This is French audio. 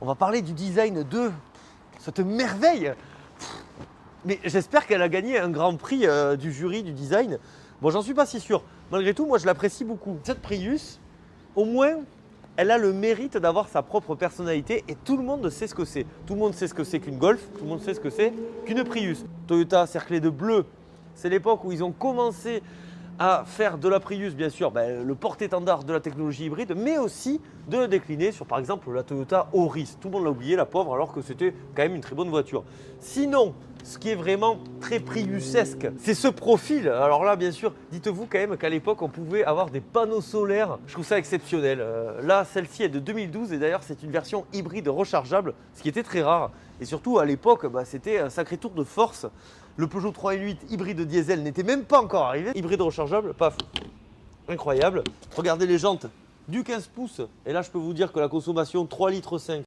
On va parler du design de cette merveille. Mais j'espère qu'elle a gagné un grand prix du jury du design. Bon, j'en suis pas si sûr. Malgré tout, moi, je l'apprécie beaucoup. Cette Prius, au moins, elle a le mérite d'avoir sa propre personnalité et tout le monde sait ce que c'est. Tout le monde sait ce que c'est qu'une Golf, tout le monde sait ce que c'est qu'une Prius. Toyota cerclé de bleu, c'est l'époque où ils ont commencé à faire de la Prius, bien sûr, le porte-étendard de la technologie hybride, mais aussi de le décliner sur, par exemple, la Toyota Auris. Tout le monde l'a oublié, la pauvre, alors que c'était quand même une très bonne voiture. Sinon, ce qui est vraiment très Priusesque, c'est ce profil. Alors là, bien sûr, dites-vous quand même qu'à l'époque, on pouvait avoir des panneaux solaires. Je trouve ça exceptionnel. Là, celle-ci est de 2012 et d'ailleurs, c'est une version hybride rechargeable, ce qui était très rare. Et surtout, à l'époque, c'était un sacré tour de force. Le Peugeot 308 hybride diesel n'était même pas encore arrivé. Hybride rechargeable, paf, incroyable. Regardez les jantes du 15 pouces. Et là, je peux vous dire que la consommation 3,5 litres